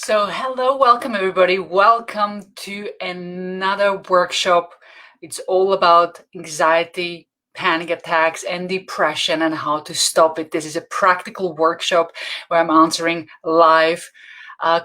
So hello, welcome everybody. Welcome to another workshop. It's all about anxiety, panic attacks, and depression and how to stop it. This is a practical workshop where I'm answering live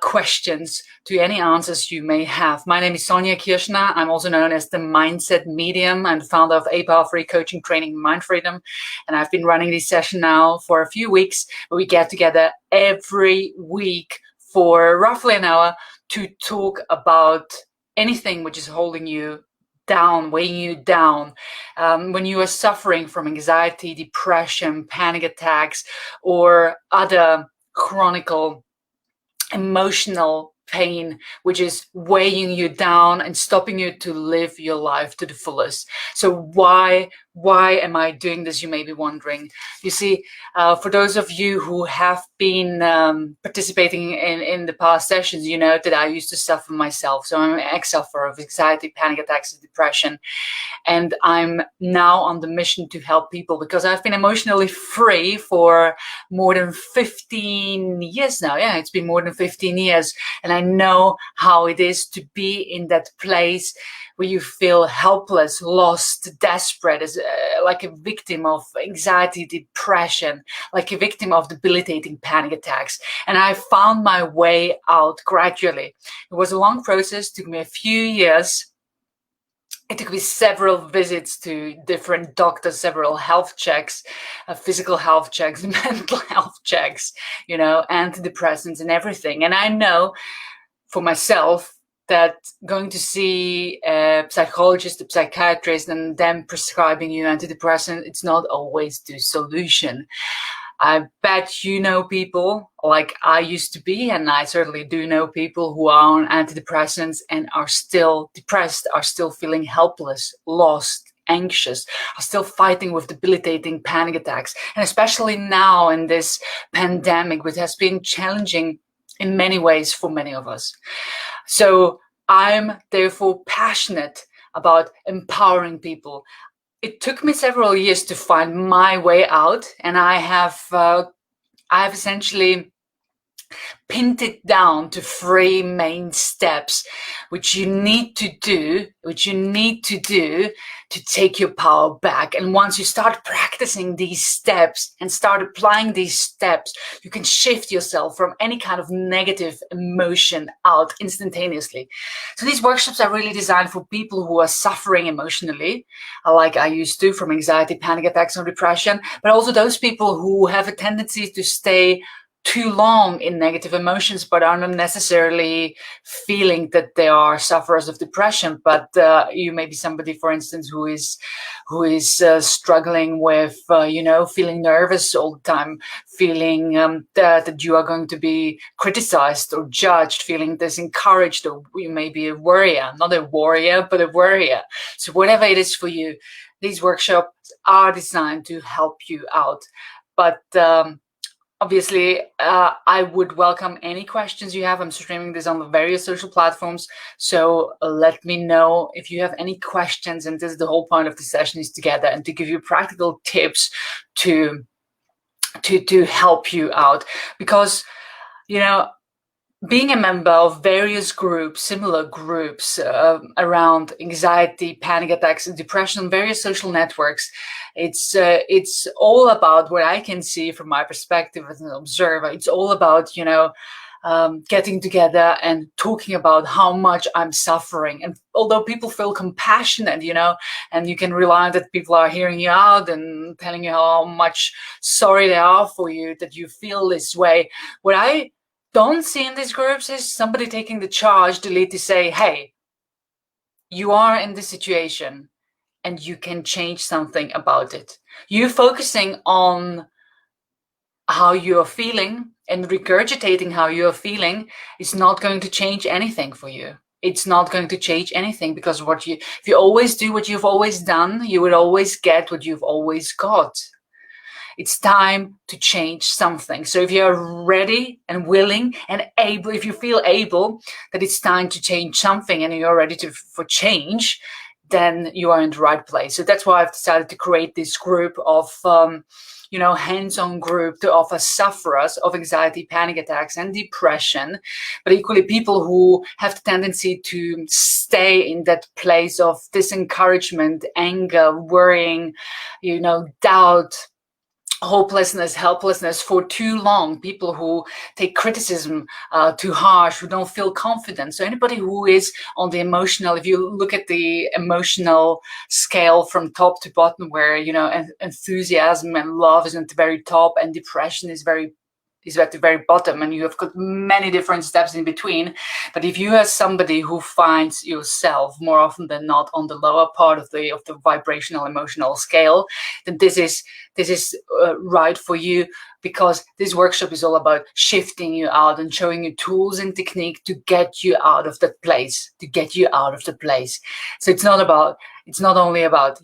questions to any answers you may have. My name is Sonja Kirschner. I'm also known as the Mindset Medium. I'm the founder of A-Power-Free Coaching Training Mind Freedom. And I've been running this session now for a few weeks, where we get together every week for roughly an hour to talk about anything which is holding you down, weighing you down. When you are suffering from anxiety, depression, panic attacks, or other chronic emotional pain, which is weighing you down and stopping you to live your life to the fullest. So why am I doing this, you may be wondering. You see, for those of you who have been participating in the past sessions, you know that I used to suffer myself. So I'm an ex-sufferer of anxiety, panic attacks, and depression. And I'm now on the mission to help people because I've been emotionally free for more than 15 years now. Yeah, it's been more than 15 years. And I know how it is to be in that place where you feel helpless, lost, desperate, as like a victim of anxiety, depression, like a victim of debilitating panic attacks. And I found my way out gradually. It was a long process, took me a few years. It took me several visits to different doctors, several health checks, physical health checks, mental health checks, antidepressants and everything. And I know for myself that going to see a psychologist, a psychiatrist, and them prescribing you antidepressant, it's not always the solution. I bet you know people like I used to be, and I certainly do know people who are on antidepressants and are still depressed, are still feeling helpless, lost, anxious, are still fighting with debilitating panic attacks. And especially now in this pandemic, which has been challenging in many ways for many of us. So I'm therefore passionate about empowering people. It took me several years to find my way out, and I have essentially pinned it down to 3 main steps, which you need to do to take your power back. And once you start practicing these steps and start applying these steps, you can shift yourself from any kind of negative emotion out instantaneously. So these workshops are really designed for people who are suffering emotionally, like I used to, from anxiety, panic attacks, or depression, but also those people who have a tendency to stay too long in negative emotions, but are not necessarily feeling that they are sufferers of depression. But you may be somebody, for instance, who is struggling with, feeling nervous all the time, feeling that you are going to be criticized or judged, feeling disencouraged, or you may be a worrier, not a warrior, but a worrier. So whatever it is for you, these workshops are designed to help you out. But obviously, I would welcome any questions you have. I'm streaming this on the various social platforms. So let me know if you have any questions. And this is the whole point of the session, is together and to give you practical tips to help you out. Because, being a member of various groups, similar groups around anxiety, panic attacks, and depression, various social networks, it's all about what I can see from my perspective as an observer. It's all about, getting together and talking about how much I'm suffering. And although people feel compassionate, and you can rely on that people are hearing you out and telling you how much sorry they are for you, that you feel this way. What I don't see in these groups is somebody taking the charge to lead to say, hey, you are in this situation and you can change something about it. You focusing on how you're feeling and regurgitating how you're feeling is not going to change anything for you. It's not going to change anything, because if you always do what you've always done, you will always get what you've always got. It's time to change something. So if you're ready and willing and able, if you feel able that it's time to change something and you're ready for change, then you are in the right place. So that's why I've decided to create this group of hands-on group to offer sufferers of anxiety, panic attacks, and depression, but equally people who have the tendency to stay in that place of disencouragement, anger, worrying, doubt, hopelessness, helplessness for too long, people who take criticism too harsh, who don't feel confident. So anybody who is on the emotional, if you look at the emotional scale from top to bottom, where enthusiasm and love is at the very top and depression is at the very bottom, and you have got many different steps in between. But if you are somebody who finds yourself more often than not on the lower part of the vibrational emotional scale, then this is right for you, because this workshop is all about shifting you out and showing you tools and technique to get you out of that place, So it's not only about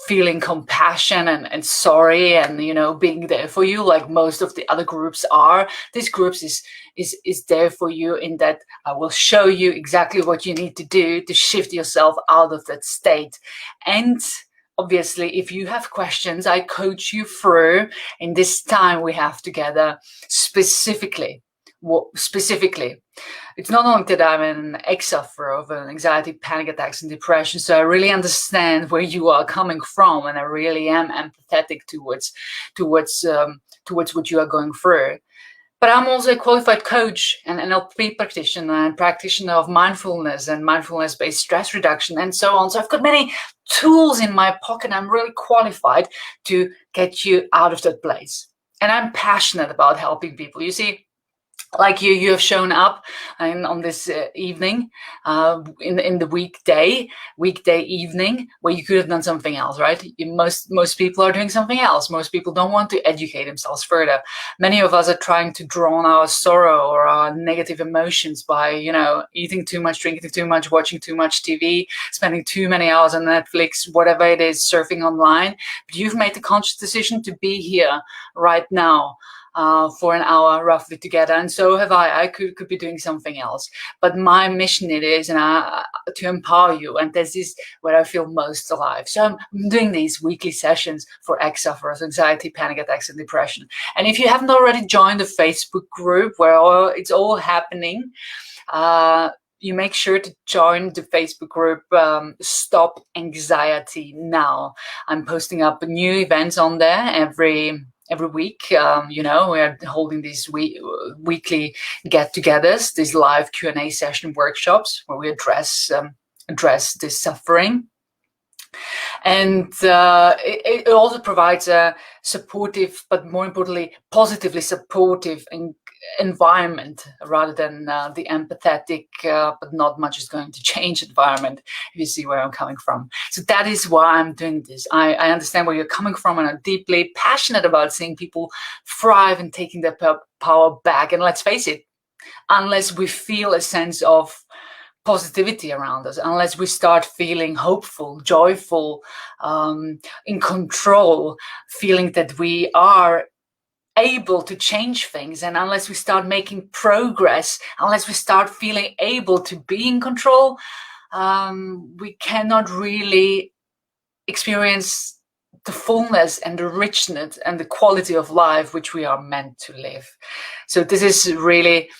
feeling compassion and sorry and being there for you like most of the other groups are. This group is there for you in that I will show you exactly what you need to do to shift yourself out of that state. And obviously, if you have questions, I coach you through in this time we have together specifically. It's not only that I'm an ex-sufferer of anxiety, panic attacks, and depression, so I really understand where you are coming from, and I really am empathetic towards what you are going through. But I'm also a qualified coach and NLP practitioner and practitioner of mindfulness and mindfulness-based stress reduction and so on. So I've got many tools in my pocket. I'm really qualified to get you out of that place. And I'm passionate about helping people. You see, like you have shown up on this evening, in the weekday evening, where you could have done something else, right? Most people are doing something else. Most people don't want to educate themselves further. Many of us are trying to drown our sorrow or our negative emotions by, eating too much, drinking too much, watching too much TV, spending too many hours on Netflix, whatever it is, surfing online. But you've made the conscious decision to be here right now. For an hour roughly together, and so have I. I could be doing something else, but my mission it is to empower you, and this is where I feel most alive. So I'm doing these weekly sessions for ex-sufferers, anxiety, panic attacks, and depression. And if you haven't already joined the Facebook group where it's all happening, you make sure to join the Facebook group, Stop Anxiety Now. I'm posting up new events on there every week. We are holding these weekly get-togethers, these live Q&A session workshops where we address this suffering. And it also provides a supportive, but more importantly, positively supportive environment rather than the empathetic, but not much is going to change environment, if you see where I'm coming from. So that is why I'm doing this. I understand where you're coming from, and I'm deeply passionate about seeing people thrive and taking their power back. And let's face it, unless we feel a sense of positivity around us, unless we start feeling hopeful, joyful, in control, feeling that we are able to change things, and unless we start making progress, unless we start feeling able to be in control, we cannot really experience the fullness and the richness and the quality of life which we are meant to live. So this is really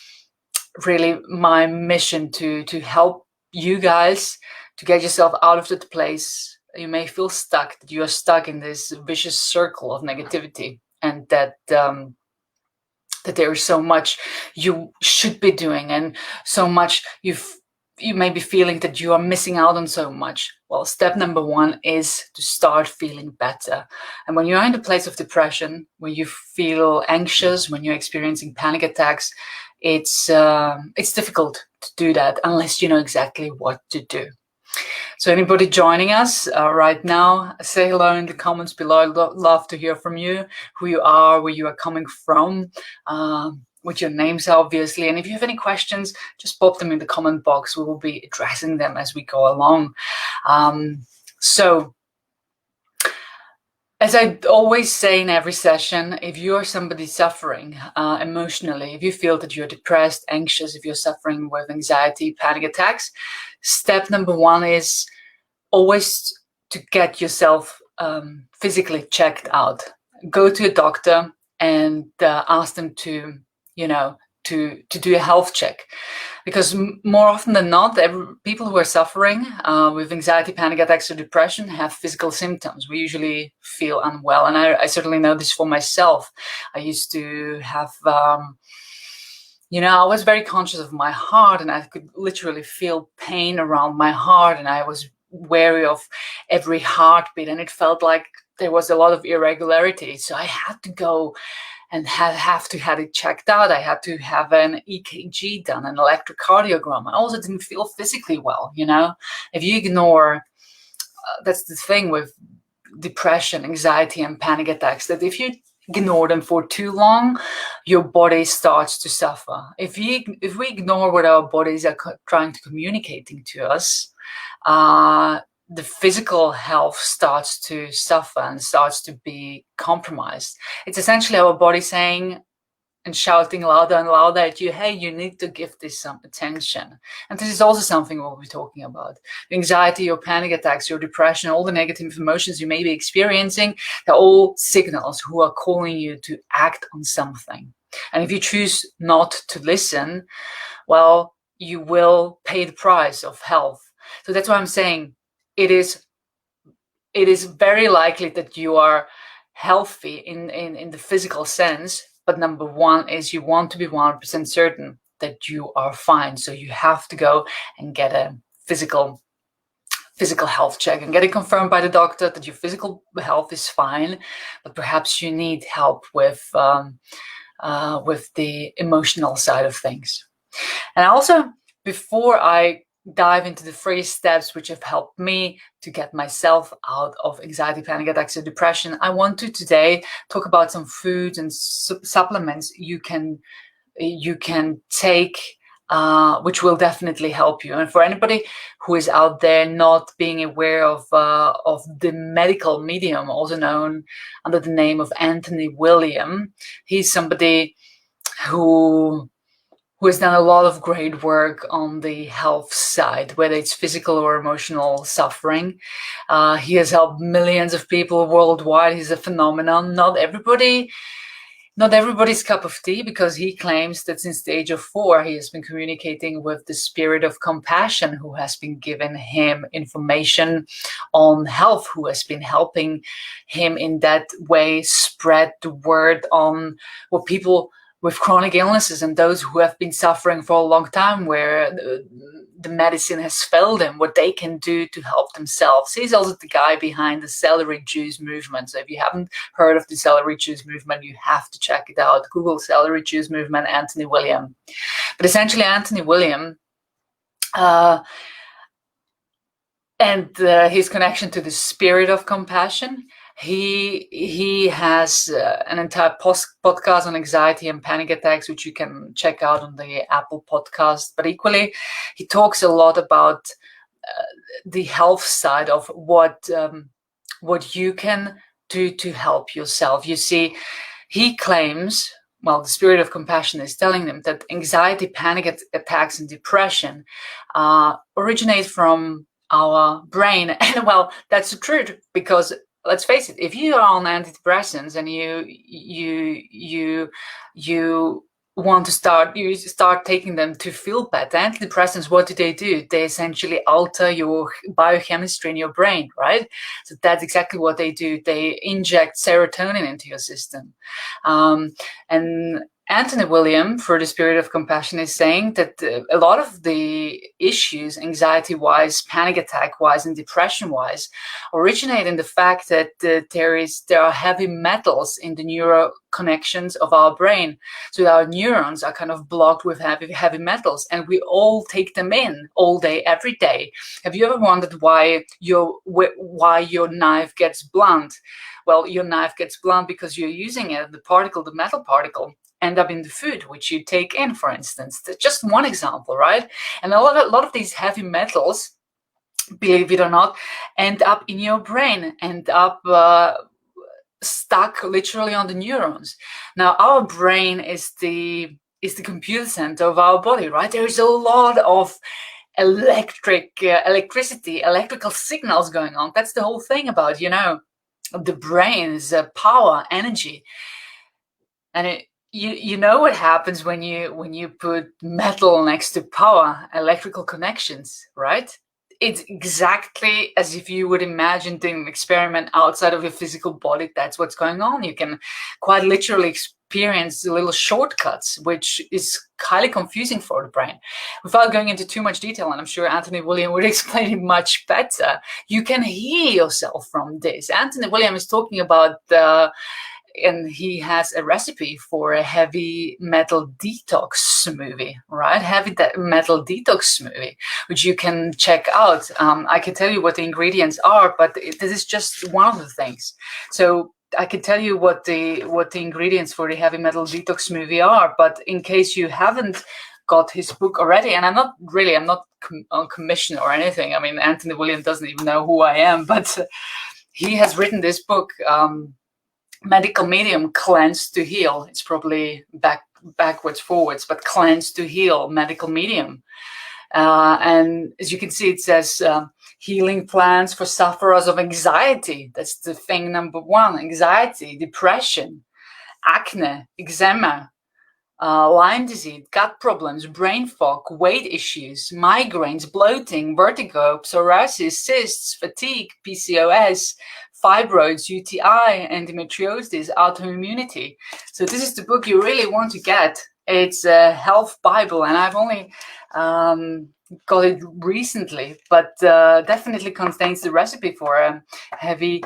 my mission to help you guys to get yourself out of that place. You may feel stuck, that you are stuck in this vicious circle of negativity, and that there is so much you should be doing, and so much you may be feeling that you are missing out on so much. Well, step number one is to start feeling better. And when you're in a place of depression, when you feel anxious, when you're experiencing panic attacks, it's difficult to do that unless you know exactly what to do. So anybody joining us right now, say hello in the comments below. I'd love to hear from you, who you are, where you are coming from, with your names, obviously. And if you have any questions, just pop them in the comment box. We will be addressing them as we go along. So, as I always say in every session, if you're somebody suffering emotionally, if you feel that you're depressed, anxious, if you're suffering with anxiety, panic attacks, step number one is always to get yourself physically checked out. Go to a doctor and ask them to, to do a health check. Because more often than not, people who are suffering with anxiety, panic attacks, or depression have physical symptoms. We usually feel unwell. And I certainly know this for myself. I used to have, I was very conscious of my heart, and I could literally feel pain around my heart. And I was wary of every heartbeat. And it felt like there was a lot of irregularity. So I had to go and have to have it checked out. I had to have an EKG done, an electrocardiogram. I also didn't feel physically well, If you ignore, that's the thing with depression, anxiety, and panic attacks, that if you ignore them for too long, your body starts to suffer. If we ignore what our bodies are trying to communicating to us, the physical health starts to suffer and starts to be compromised. It's essentially our body saying and shouting louder and louder at you, hey, you need to give this some attention. And this is also something we'll be talking about. Anxiety, your panic attacks, your depression, all the negative emotions you may be experiencing, they're all signals who are calling you to act on something. And if you choose not to listen, well, you will pay the price of health. So that's why I'm saying it is very likely that you are healthy in the physical sense, but number one is you want to be 100% certain that you are fine. So you have to go and get a physical health check and get it confirmed by the doctor that your physical health is fine, but perhaps you need help with the emotional side of things. And also, before I dive into the 3 steps which have helped me to get myself out of anxiety, panic attacks, or depression, I want to today talk about some foods and supplements you can take, which will definitely help you. And for anybody who is out there not being aware of the medical medium, also known under the name of Anthony William, he's somebody who has done a lot of great work on the health side, whether it's physical or emotional suffering. He has helped millions of people worldwide. He's a phenomenon. Not everybody's cup of tea, because he claims that since the age of 4, he has been communicating with the spirit of compassion, who has been giving him information on health, who has been helping him in that way spread the word on what people with chronic illnesses and those who have been suffering for a long time, where the medicine has failed them, what they can do to help themselves. He's also the guy behind the celery juice movement. So if you haven't heard of the celery juice movement, you have to check it out. Google celery juice movement, Anthony William. But essentially, Anthony William and his connection to the spirit of compassion, he has an entire podcast on anxiety and panic attacks, which you can check out on the Apple podcast. But equally, he talks a lot about the health side of what you can do to help yourself. You see, he claims, well, the spirit of compassion is telling them that anxiety, panic attacks, and depression originate from our brain. And well, that's the truth, because let's face it, if you are on antidepressants and you want to start taking them to feel better, antidepressants, what do? They essentially alter your biochemistry in your brain, right? So that's exactly what they do. They inject serotonin into your system. And Anthony William, for the spirit of compassion, is saying that a lot of the issues, anxiety-wise, panic attack-wise, and depression-wise, originate in the fact that there are heavy metals in the neural connections of our brain. So our neurons are kind of blocked with heavy metals, and we all take them in all day, every day. Have you ever wondered why your knife gets blunt? Well, your knife gets blunt because you're using it, the metal particle, end up in the food which you take in, for instance. That's just one example, right? And a lot of these heavy metals, believe it or not, end up in your brain, end up stuck literally on the neurons. Now, our brain is the computer center of our body, right? There is a lot of electrical signals going on. That's the whole thing about, the brain is power, energy. And you know what happens when you put metal next to power, electrical connections, right? It's exactly as if you would imagine doing an experiment outside of your physical body. That's what's going on. You can quite literally experience the little shortcuts, which is highly confusing for the brain. Without going into too much detail, and I'm sure Anthony William would explain it much better, you can heal yourself from this. Anthony William is talking about and he has a recipe for a heavy metal detox smoothie, right? Heavy metal detox smoothie, which you can check out. I can tell you what the ingredients are, but this is just one of the things. So I can tell you what the ingredients for the heavy metal detox smoothie are, but in case you haven't got his book already, and I'm not on commission or anything. I mean, Anthony William doesn't even know who I am, but he has written this book, Medical Medium, Cleanse to Heal. It's probably backwards, forwards, but Cleanse to Heal, Medical Medium. And as you can see, it says healing plans for sufferers of anxiety. That's the thing number one: anxiety, depression, acne, eczema, Lyme disease, gut problems, brain fog, weight issues, migraines, bloating, vertigo, psoriasis, cysts, fatigue, PCOS, fibroids, UTI, endometriosis, autoimmunity. So this is the book you really want to get. It's a health Bible, and I've only got it recently, but definitely contains the recipe for a heavy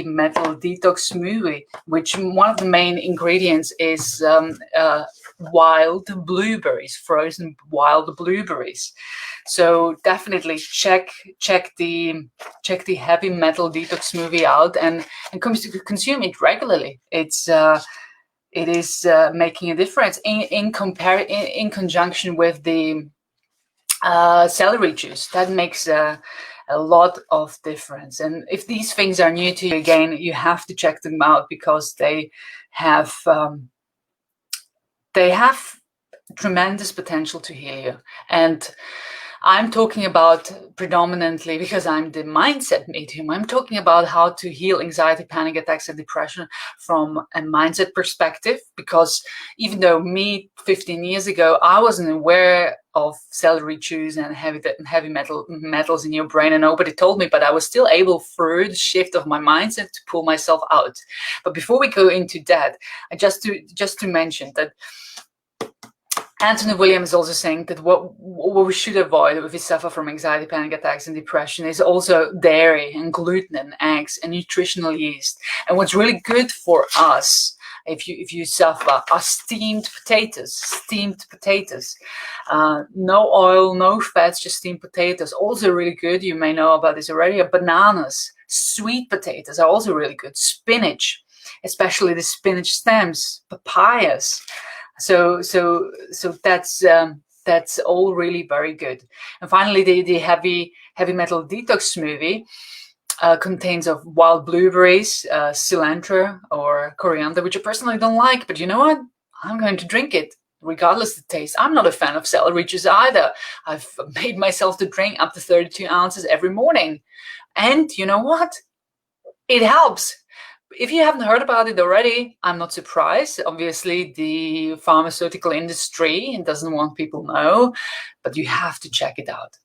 metal detox smoothie, which one of the main ingredients is wild blueberries, frozen wild blueberries. So definitely check the heavy metal detox smoothie out and consume it regularly. It is making a difference in conjunction with the celery juice. That makes a lot of difference. And if these things are new to you, again, you have to check them out, because they have tremendous potential to heal you. And I'm talking about predominantly, because I'm the mindset medium, I'm talking about how to heal anxiety, panic attacks, and depression from a mindset perspective. Because even though me 15 years ago, I wasn't aware of celery juice and heavy metals in your brain, and nobody told me, but I was still able, through the shift of my mindset, to pull myself out. But before we go into that, just to mention that Anthony William is also saying that what we should avoid if we suffer from anxiety, panic attacks, and depression is also dairy and gluten and eggs and nutritional yeast. And what's really good for us, if you suffer, are steamed potatoes. No oil, no fats, just steamed potatoes. Also really good, you may know about this already, are bananas. Sweet potatoes are also really good. Spinach, especially the spinach stems, papayas. So that's all really very good. And finally, the heavy metal detox smoothie contains of wild blueberries, cilantro or coriander, which I personally don't like, but you know what? I'm going to drink it regardless of the taste. I'm not a fan of celery juice either. I've made myself to drink up to 32 ounces every morning. And you know what? It helps. If you haven't heard about it already, I'm not surprised. Obviously, the pharmaceutical industry doesn't want people to know, but you have to check it out.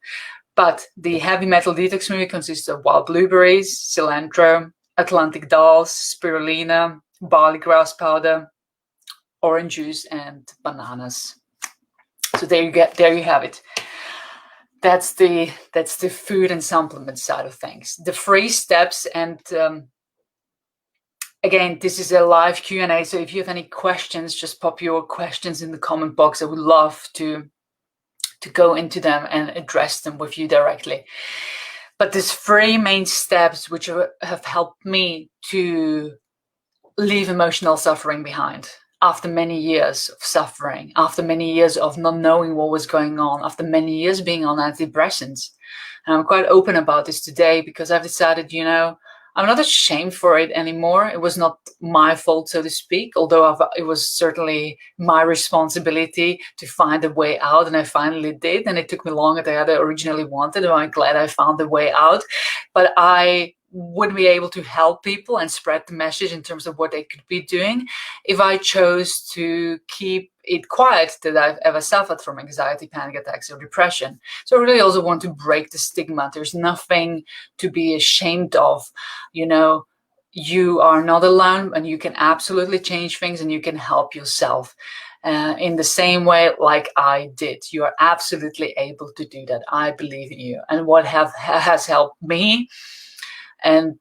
But the heavy metal detox smoothie consists of wild blueberries, cilantro, Atlantic dulse, spirulina, barley grass powder, orange juice, and bananas. So there you have it. That's the food and supplement side of things. The 3 steps, and again, this is a live Q&A, so if you have any questions, just pop your questions in the comment box. I would love to go into them and address them with you directly. But there's 3 main steps which have helped me to leave emotional suffering behind. After many years of suffering, after many years of not knowing what was going on, after many years being on antidepressants. And I'm quite open about this today, because I've decided, I'm not ashamed for it anymore. It was not my fault, so to speak, although it was certainly my responsibility to find a way out, and I finally did. And it took me longer than I originally wanted, and I'm glad I found the way out. But I wouldn't be able to help people and spread the message in terms of what they could be doing if I chose to keep it quiet that I've ever suffered from anxiety, panic attacks, or depression. So I really also want to break the stigma. There's nothing to be ashamed of. You are not alone, and you can absolutely change things, and you can help yourself in the same way like I did. You are absolutely able to do that. I believe in you. And what has helped me and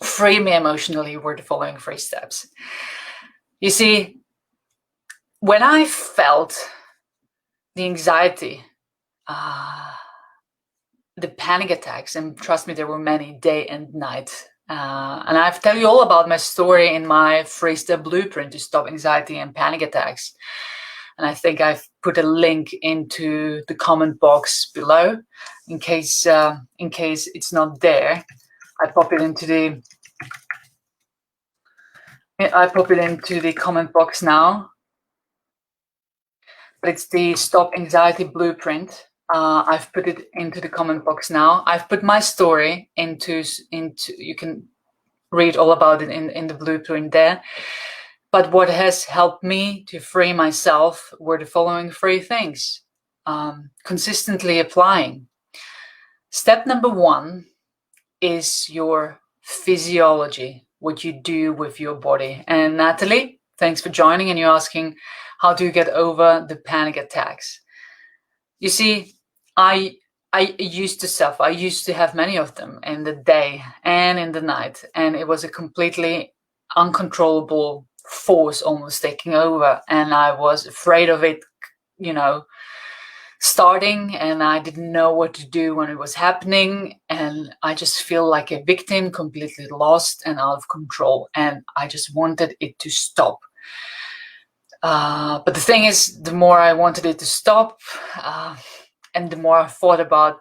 free me emotionally were the following 3 steps. You see, when I felt the anxiety, the panic attacks, and trust me, there were many, day and night. And I've tell you all about my story in my 3-step blueprint to stop anxiety and panic attacks. And I think I've put a link into the comment box below in case it's not there. I pop it into the comment box now. But it's the Stop Anxiety Blueprint. I've put it into the comment box now. I've put my story into. You can read all about it in the blueprint there. But what has helped me to free myself were the following 3 things. Consistently applying. Step number 1 is your physiology, what you do with your body. And Natalie, thanks for joining, and you're asking, how do you get over the panic attacks? You see, I used to suffer. I used to have many of them in the day and in the night. And it was a completely uncontrollable force almost taking over. And I was afraid of it, starting, and I didn't know what to do when it was happening. And I just feel like a victim, completely lost and out of control. And I just wanted it to stop. But the thing is, the more I wanted it to stop, and the more I thought about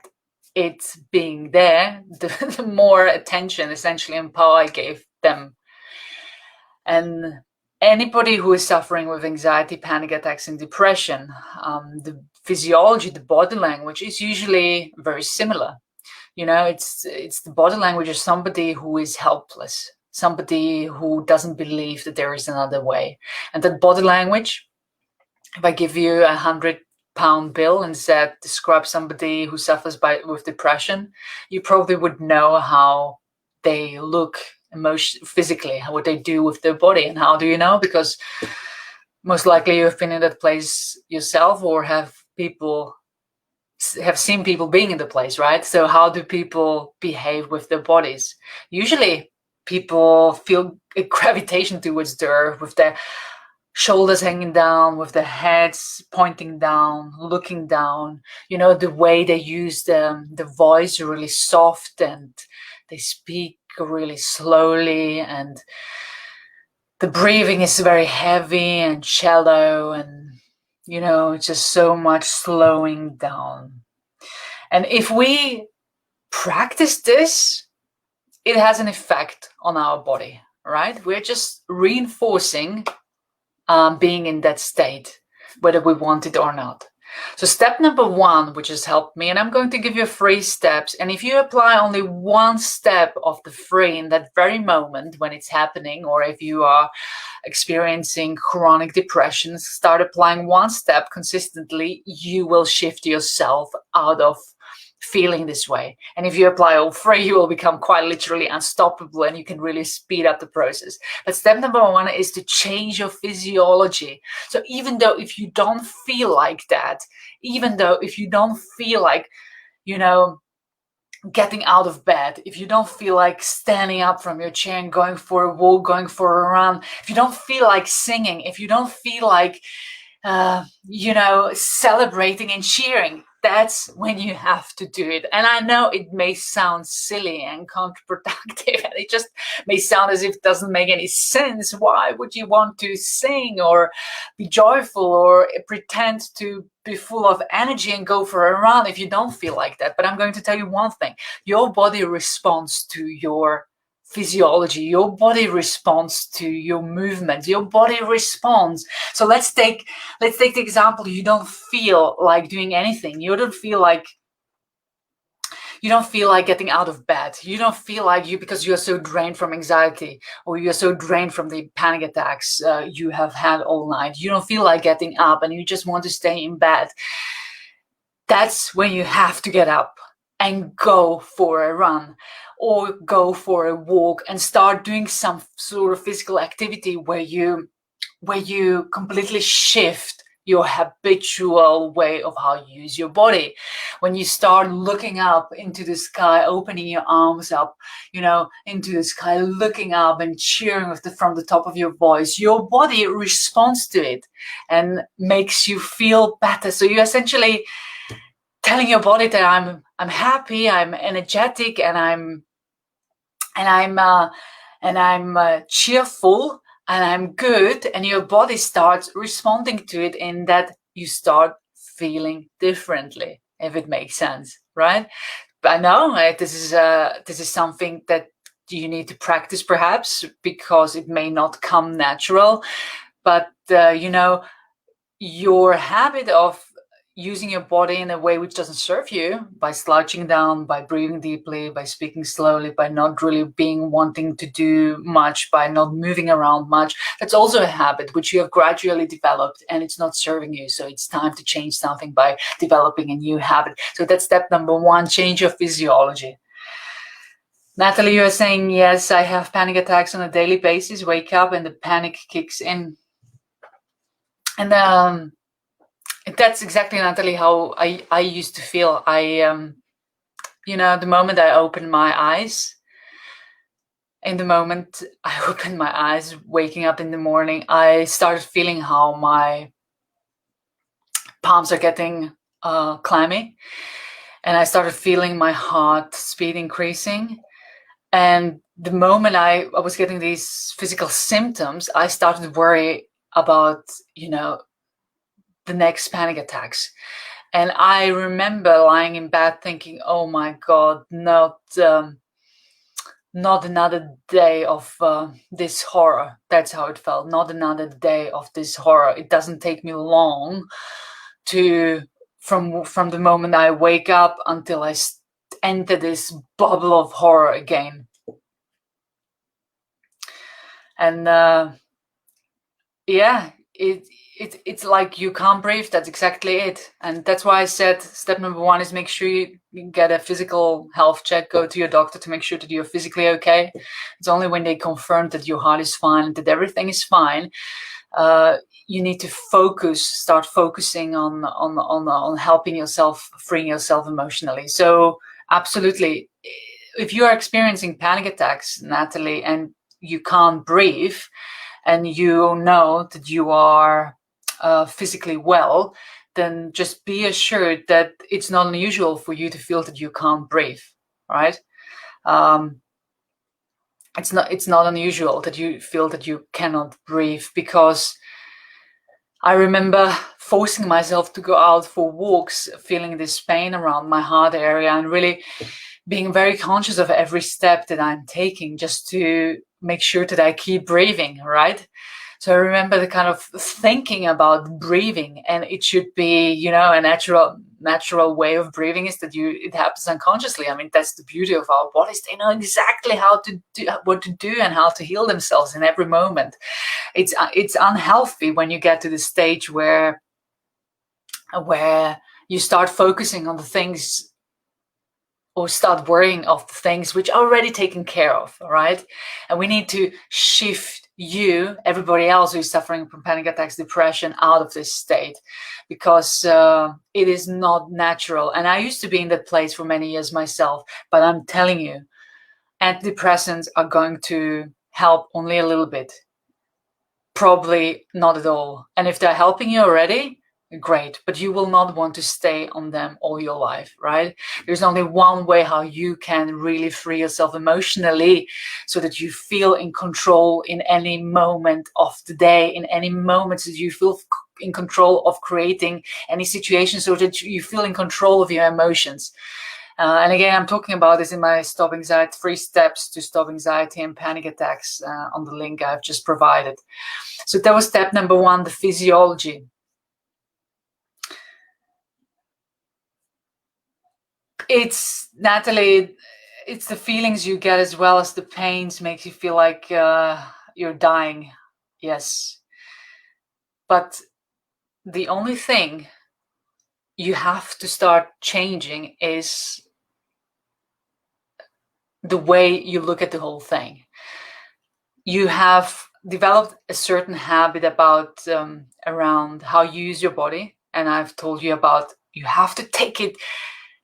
it being there, the more attention, essentially, and power I gave them. And anybody who is suffering with anxiety, panic attacks, and depression, the physiology, the body language is usually very similar. It's the body language of somebody who is helpless, somebody who doesn't believe that there is another way. And that body language, if I give you a 100-pound bill and said, describe somebody who suffers with depression, you probably would know how they look physically, what they do with their body. And how do you know? Because most likely you have been in that place yourself, or have seen people being in the place, right? So how do people behave with their bodies? Usually people feel a gravitation towards the earth, with their shoulders hanging down, with their heads pointing down, looking down. The way they use the voice really soft, and they speak really slowly, and the breathing is very heavy and shallow, and it's just so much slowing down. And if we practice this, it has an effect on our body, right? We're just reinforcing being in that state, whether we want it or not. So step number 1, which has helped me, and I'm going to give you 3 steps. And if you apply only 1 step of the 3 in that very moment when it's happening, or if you are experiencing chronic depression, start applying 1 step consistently, you will shift yourself out of feeling this way. And if you apply all 3, you will become quite literally unstoppable, and you can really speed up the process. But step number 1 is to change your physiology. So even though if you don't feel like that, even though if you don't feel like, getting out of bed, if you don't feel like standing up from your chair and going for a walk, going for a run, if you don't feel like singing, if you don't feel like, celebrating and cheering, that's when you have to do it. And I know it may sound silly and counterproductive, and it just may sound as if it doesn't make any sense. Why would you want to sing or be joyful or pretend to be full of energy and go for a run if you don't feel like that? But I'm going to tell you one thing. Your body responds to your physiology. Your body responds to your movement. Your body responds. So let's take the example. You don't feel like doing anything. You don't feel like You don't feel like getting out of bed. You don't feel like because you're so drained from anxiety, or you're so drained from the panic attacks you have had all night. You don't feel like getting up and you just want to stay in bed. That's when you have to get up and go for a run or go for a walk and start doing some sort of physical activity where you completely shift your habitual way of how you use your body. When you start looking up into the sky, opening your arms up, into the sky, looking up and cheering from the top of your voice, your body responds to it and makes you feel better. So you're essentially telling your body that I'm happy, I'm energetic, and I'm cheerful, and I'm good, and your body starts responding to it in that you start feeling differently, if it makes sense, right? But I know this is something that you need to practice, perhaps, because it may not come natural, but your habit of using your body in a way which doesn't serve you, by slouching down, by breathing deeply, by speaking slowly, by not really wanting to do much, by not moving around much, that's also a habit which you have gradually developed and it's not serving you. So it's time to change something by developing a new habit. So that's step number one, change your physiology. Natalie, you are saying, yes, I have panic attacks on a daily basis, wake up and the panic kicks in. And that's exactly, Natalie, how I used to feel. The moment I opened my eyes, waking up in the morning, I started feeling how my palms are getting clammy. And I started feeling my heart speed increasing. And the moment I was getting these physical symptoms, I started to worry about, the next panic attacks. And I remember lying in bed thinking, oh my God, not another day of this horror. That's how it felt. Not another day of this horror. It doesn't take me long from the moment I wake up until I enter this bubble of horror again. And it's like you can't breathe. That's exactly it. And that's why I said step number one is make sure you get a physical health check, go to your doctor to make sure that you're physically okay. It's only when they confirm that your heart is fine, that everything is fine, you need to start focusing on helping yourself, freeing yourself emotionally. So absolutely, if you are experiencing panic attacks, Natalie, and you can't breathe, and you know that you are physically well, then just be assured that it's not unusual for you to feel that you can't breathe, right? It's not unusual that you feel that you cannot breathe, because I remember forcing myself to go out for walks, feeling this pain around my heart area, and really being very conscious of every step that I'm taking just to make sure that I keep breathing, right? So I remember the kind of thinking about breathing, and it should be, a natural way of breathing is that it happens unconsciously. I mean, that's the beauty of our bodies. They know exactly what to do and how to heal themselves in every moment. It's unhealthy when you get to the stage where you start focusing on the things, or start worrying of the things which are already taken care of, right? And we need to shift everybody else who is suffering from panic attacks, depression, out of this state, because it is not natural. And I used to be in that place for many years myself, but I'm telling you, antidepressants are going to help only a little bit, probably not at all. And if they're helping you already, great, but you will not want to stay on them all your life, right? There's only one way how you can really free yourself emotionally, so that you feel in control in any moment of the day, in any moments that you feel in control of creating any situation, so that you feel in control of your emotions. And again, I'm talking about this in my Stop Anxiety, 3 steps to stop anxiety and panic attacks on the link I've just provided. So that was step number 1, the physiology. It's, Natalie, it's the feelings you get as well as the pains make you feel like you're dying. Yes. But the only thing you have to start changing is the way you look at the whole thing. You have developed a certain habit about around how you use your body, and I've told you about you have to take it.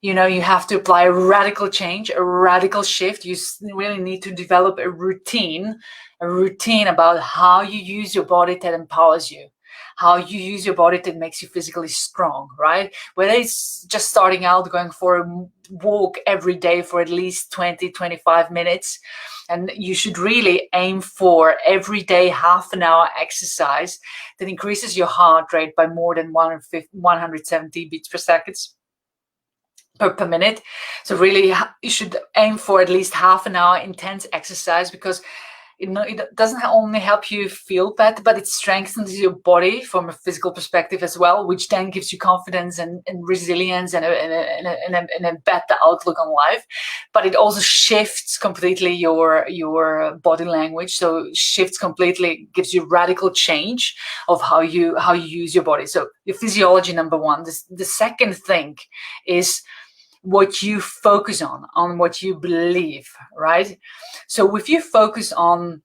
You have to apply a radical change, a radical shift. You really need to develop a routine about how you use your body that empowers you, how you use your body that makes you physically strong, right? Whether it's just starting out, going for a walk every day for at least 20, 25 minutes. And you should really aim for every day half an hour exercise that increases your heart rate by more than 170 beats per second. Per minute. So really you should aim for at least half an hour intense exercise, because it doesn't only help you feel better, but it strengthens your body from a physical perspective as well, which then gives you confidence and resilience and a better outlook on life. But it also shifts completely your body language. So shifts completely, gives you radical change of how you use your body. So your physiology, number one. The second thing is what you focus on what you believe, right? So if you focus on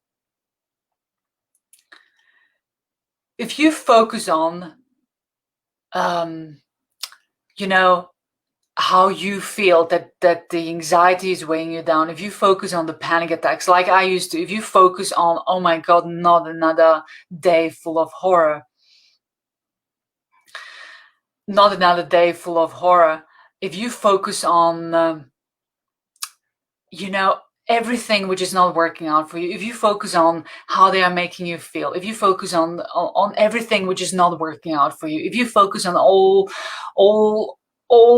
how you feel that the anxiety is weighing you down, if you focus on the panic attacks like I used to, if you focus on, oh my God, not another day full of horror, if you focus on everything which is not working out for you, if you focus on how they are making you feel, if you focus on everything which is not working out for you, if you focus on all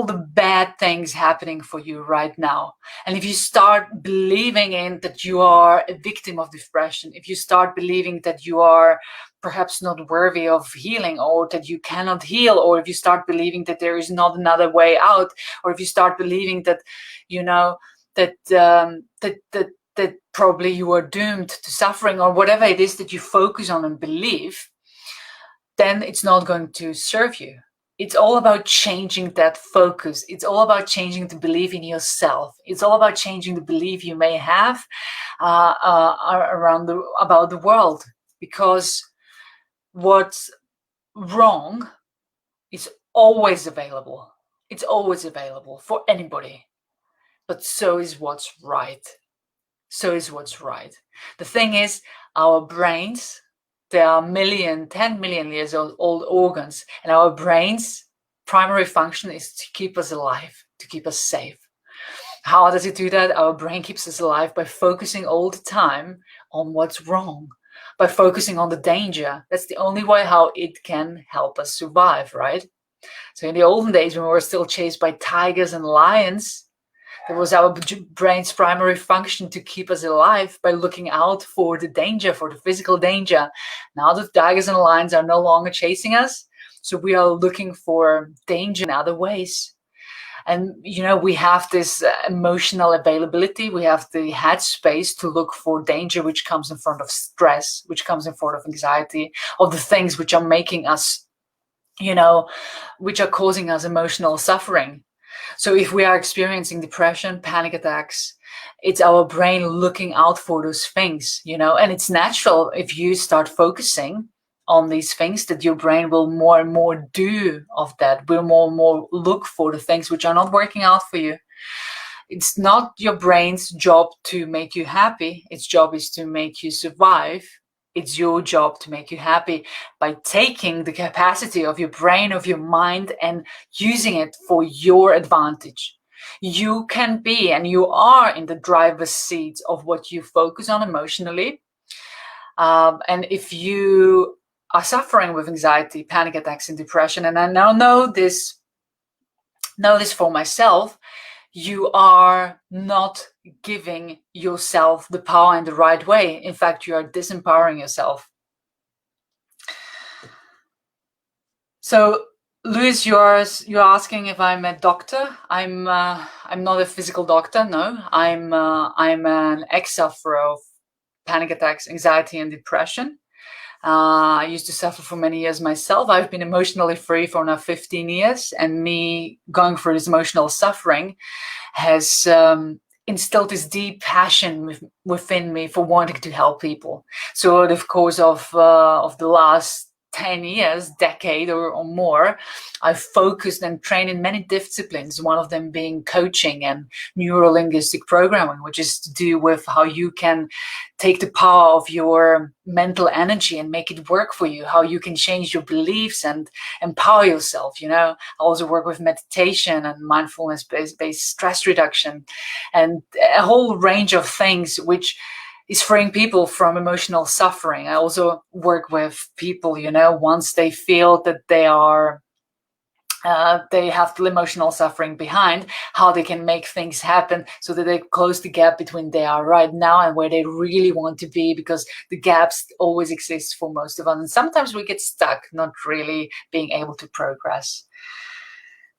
the bad things happening for you right now, and if you start believing in that you are a victim of depression, if you start believing that you are perhaps not worthy of healing, or that you cannot heal, or if you start believing that there is not another way out, or if you start believing that that probably you are doomed to suffering, or whatever it is that you focus on and believe, then it's not going to serve you. It's all about changing that focus. It's all about changing the belief in yourself. It's all about changing the belief you may have about the world, because what's wrong is always available. It's always available for anybody. But so is what's right. The thing is, our brains, they are 10 million years old organs, and our brain's primary function is to keep us alive, to keep us safe. How does it do that? Our brain keeps us alive by focusing all the time on what's wrong, by focusing on the danger. That's the only way how it can help us survive, right? So in the olden days, when we were still chased by tigers and lions, it was our brain's primary function to keep us alive by looking out for the danger, for the physical danger. Now the tigers and lions are no longer chasing us, so we are looking for danger in other ways. And, we have this emotional availability. We have the headspace to look for danger, which comes in front of stress, which comes in front of anxiety, of the things which are making us, which are causing us emotional suffering. So if we are experiencing depression, panic attacks, it's our brain looking out for those things, and it's natural if you start focusing on these things that your brain will more and more do of that, will more and more look for the things which are not working out for you. It's not your brain's job to make you happy. Its job is to make you survive. It's your job to make you happy by taking the capacity of your brain, of your mind, and using it for your advantage. You can be, and you are in the driver's seat of what you focus on emotionally. And if you are suffering with anxiety, panic attacks, and depression, and I now know this for myself, you are not giving yourself the power in the right way. In fact, you are disempowering yourself. So Louis, you're asking if I'm a doctor. I'm not a physical doctor. No, I'm an ex-sufferer of panic attacks, anxiety, and depression. I used to suffer for many years myself. I've been emotionally free for now 15 years, and me going through this emotional suffering has instilled this deep passion within me for wanting to help people. So, over the course of the last 10 years, decade or more, I've focused and trained in many disciplines, one of them being coaching and neuro-linguistic programming, which is to do with how you can take the power of your mental energy and make it work for you, how you can change your beliefs and empower yourself. I also work with meditation and mindfulness-based stress reduction and a whole range of things which is freeing people from emotional suffering. I also work with people, once they feel that they have the emotional suffering behind, how they can make things happen so that they close the gap between they are right now and where they really want to be, because the gaps always exist for most of us. And sometimes we get stuck, not really being able to progress.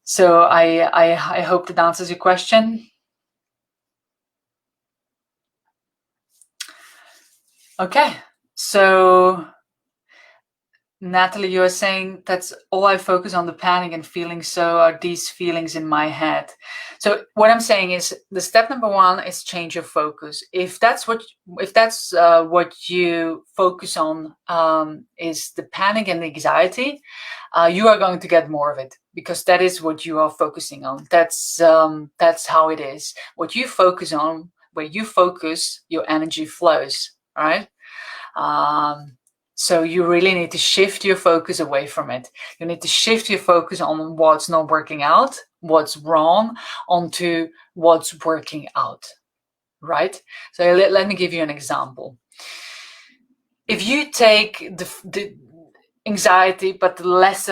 So I hope that answers your question. Okay, so Natalie, you are saying that's all I focus on, the panic and feeling. So are these feelings in my head? So what I'm saying is the step number one is change your focus. If that's what you focus on is the panic and the anxiety, you are going to get more of it, because that is what you are focusing on. That's how it is. What you focus on, where you focus, your energy flows. All right. So you really need to shift your focus away from it. You need to shift your focus on what's not working out, what's wrong, onto what's working out, right? So let me give you an example. If you take the anxiety, but the less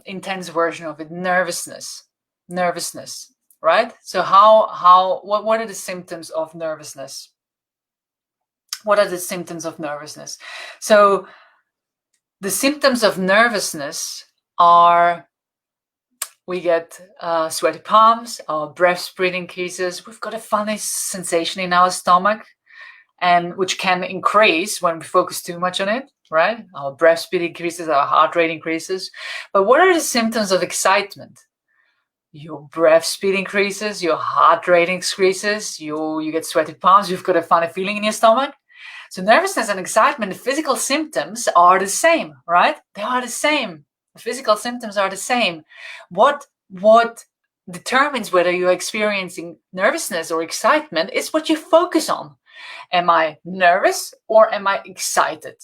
intense version of it, nervousness, right? So what are the symptoms of nervousness? What are the symptoms of nervousness? So the symptoms of nervousness are, we get sweaty palms, our breath speed increases, we've got a funny sensation in our stomach, and which can increase when we focus too much on it, right? Our breath speed increases, our heart rate increases. But what are the symptoms of excitement? Your breath speed increases, your heart rate increases, you get sweaty palms, you've got a funny feeling in your stomach. So nervousness and excitement, the physical symptoms are the same, right? They are the same. The physical symptoms are the same. What determines whether you're experiencing nervousness or excitement is what you focus on. Am I nervous or am I excited?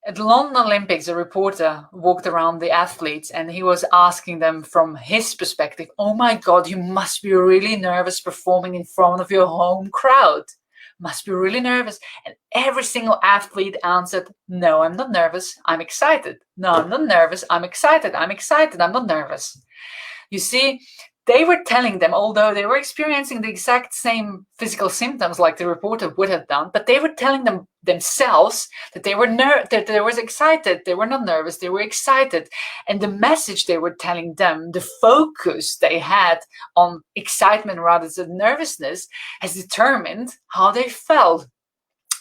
At the London Olympics, a reporter walked around the athletes and he was asking them from his perspective, oh my God, you must be really nervous performing in front of your home crowd. Must be really nervous. And every single athlete answered, no, I'm not nervous, I'm excited. No, I'm not nervous, I'm excited. I'm excited, I'm not nervous. You see, they were telling them, although they were experiencing the exact same physical symptoms like the reporter would have done, but they were telling themselves that they were that they were excited. They were not nervous, they were excited. And the message they were telling them, the focus they had on excitement rather than nervousness, has determined how they felt.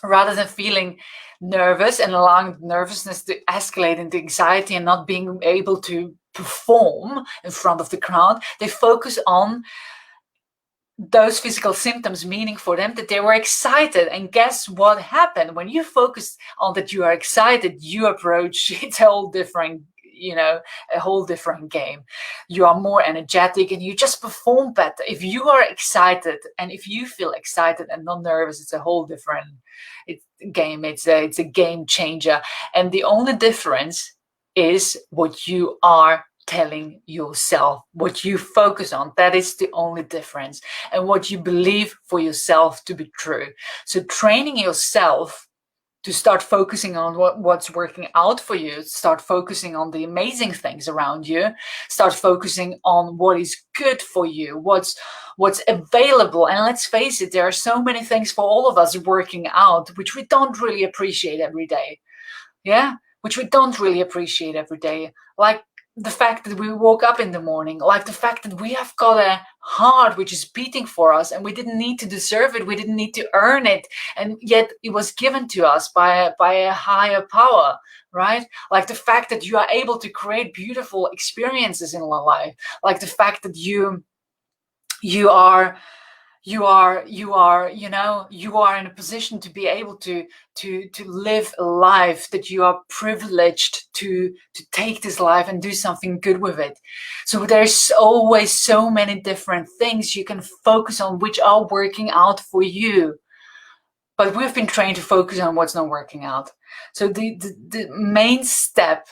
Rather than feeling nervous and allowing nervousness to escalate into anxiety and not being able to perform in front of the crowd, they focus on those physical symptoms, meaning for them that they were excited. And guess what happened? When you focus on that you are excited, you approach it a whole different game. You are more energetic and you just perform better. If you are excited and if you feel excited and not nervous, it's a whole different game. It's a game changer. And the only difference is what you are telling yourself, what you focus on. That is the only difference, and what you believe for yourself to be true. So training yourself to start focusing on what's working out for you, start focusing on the amazing things around you, start focusing on what is good for you, what's available. And let's face it, there are so many things for all of us working out, which we don't really appreciate every day. Yeah, which we don't really appreciate every day. Like the fact that we woke up in the morning, like the fact that we have got a heart which is beating for us, and we didn't need to deserve it, we didn't need to earn it, and yet it was given to us by a higher power, right? Like the fact that you are able to create beautiful experiences in life, like the fact that you are in a position to be able to live a life, that you are privileged to take this life and do something good with it. So there's always so many different things you can focus on which are working out for you. But we've been trained to focus on what's not working out. So the main step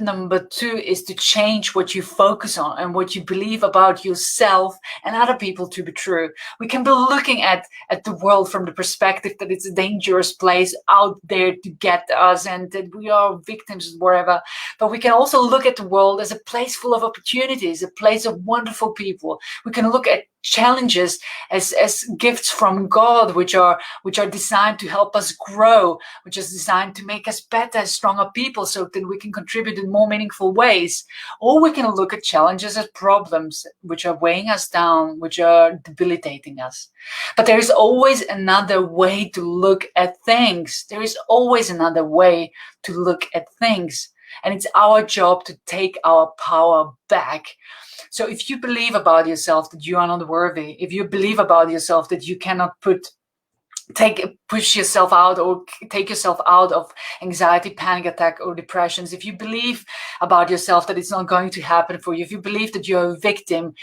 number 2, is to change what you focus on and what you believe about yourself and other people to be true. We can be looking at the world from the perspective that it's a dangerous place out there to get us and that we are victims wherever. But we can also look at the world as a place full of opportunities, a place of wonderful people. We can look at challenges as gifts from God, which are designed to help us grow, which is designed to make us better, stronger people, so that we can contribute in more meaningful ways. Or we can look at challenges as problems which are weighing us down, which are debilitating us. But there is always another way to look at things. There is always another way to look at things. And it's our job to take our power back. So if you believe about yourself that you are not worthy, if you believe about yourself that you cannot push yourself out or take yourself out of anxiety, panic attack, or depressions, if you believe about yourself that it's not going to happen for you, if you believe that you're a victim,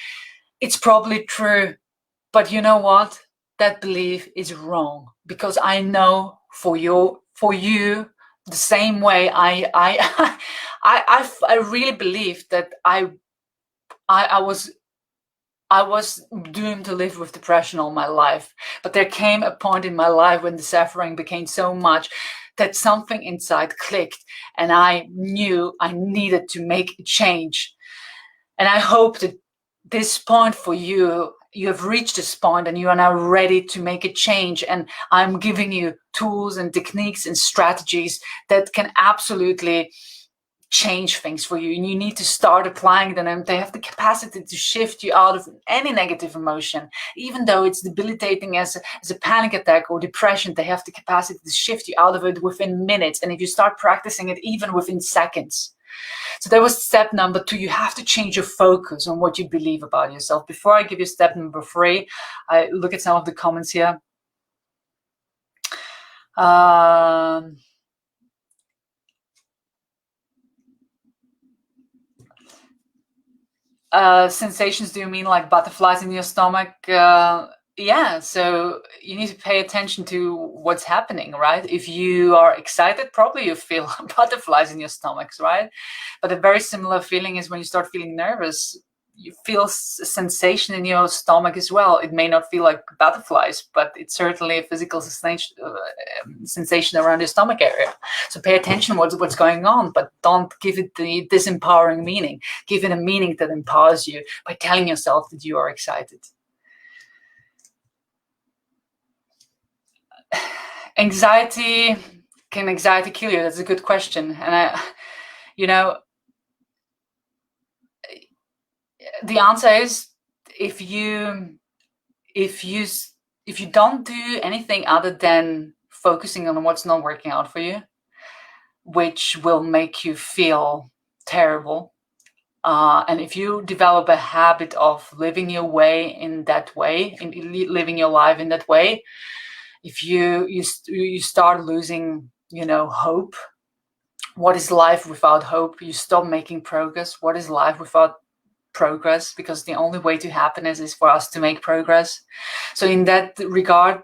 it's probably true. But you know what? That belief is wrong, because I know for you the same way I really believed that I was doomed to live with depression all my life. But there came a point in my life when the suffering became so much that something inside clicked, and I knew I needed to make a change. And I hope that this point for you, you have reached this point and you are now ready to make a change. And I'm giving you tools and techniques and strategies that can absolutely change things for you, and you need to start applying them, and they have the capacity to shift you out of any negative emotion, even though it's debilitating as a panic attack or depression. They have the capacity to shift you out of it within minutes, and if you start practicing it, even within seconds. So that was step number 2. You have to change your focus on what you believe about yourself. Before I give you step number 3, I look at some of the comments here. Sensations, do you mean like butterflies in your stomach? Yeah, so you need to pay attention to what's happening, right? If you are excited, probably you feel butterflies in your stomachs, right? But a very similar feeling is when you start feeling nervous, you feel a sensation in your stomach as well. It may not feel like butterflies, but it's certainly a physical sensation around your stomach area. So pay attention to what's going on, but don't give it the disempowering meaning. Give it a meaning that empowers you by telling yourself that you are excited. Can anxiety kill you? That's a good question. And the answer is, if you don't do anything other than focusing on what's not working out for you, which will make you feel terrible, and if you develop a habit of living your way in that way, living your life in that way, if you start losing, hope. What is life without hope? You stop making progress. What is life without progress? Because the only way to happiness is for us to make progress. So in that regard,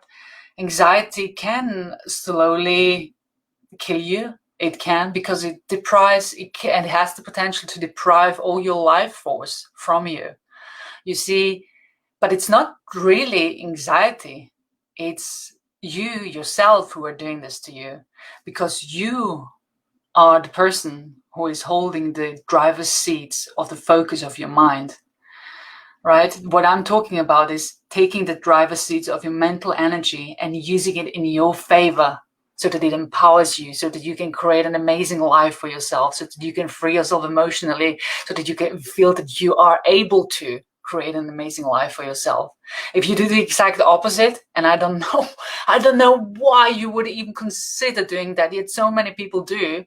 anxiety can slowly kill you. It can, because it has the potential to deprive all your life force from you. You see, but it's not really anxiety. It's you yourself who are doing this to you, because you are the person who is holding the driver's seat of the focus of your mind, right? What I'm talking about is taking the driver's seat of your mental energy and using it in your favor. so that it empowers you, so that you can create an amazing life for yourself, so that you can free yourself emotionally, so that you can feel that you are able to create an amazing life for yourself. If you do the exact opposite, and I don't know why you would even consider doing that, yet so many people do,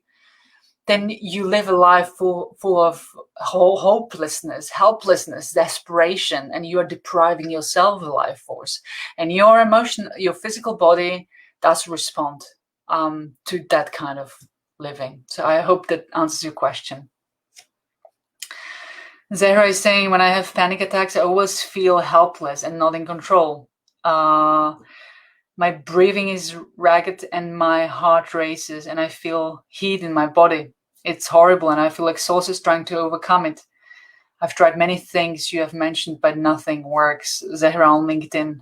then you live a life full of hopelessness, helplessness, desperation, and you are depriving yourself of life force. And your emotion, your physical body does respond to that kind of living. So I hope that answers your question. Zahra is saying, when I have panic attacks, I always feel helpless and not in control. My breathing is ragged and my heart races and I feel heat in my body. It's horrible and I feel exhausted trying to overcome it. I've tried many things you have mentioned, but nothing works. Zahra on LinkedIn.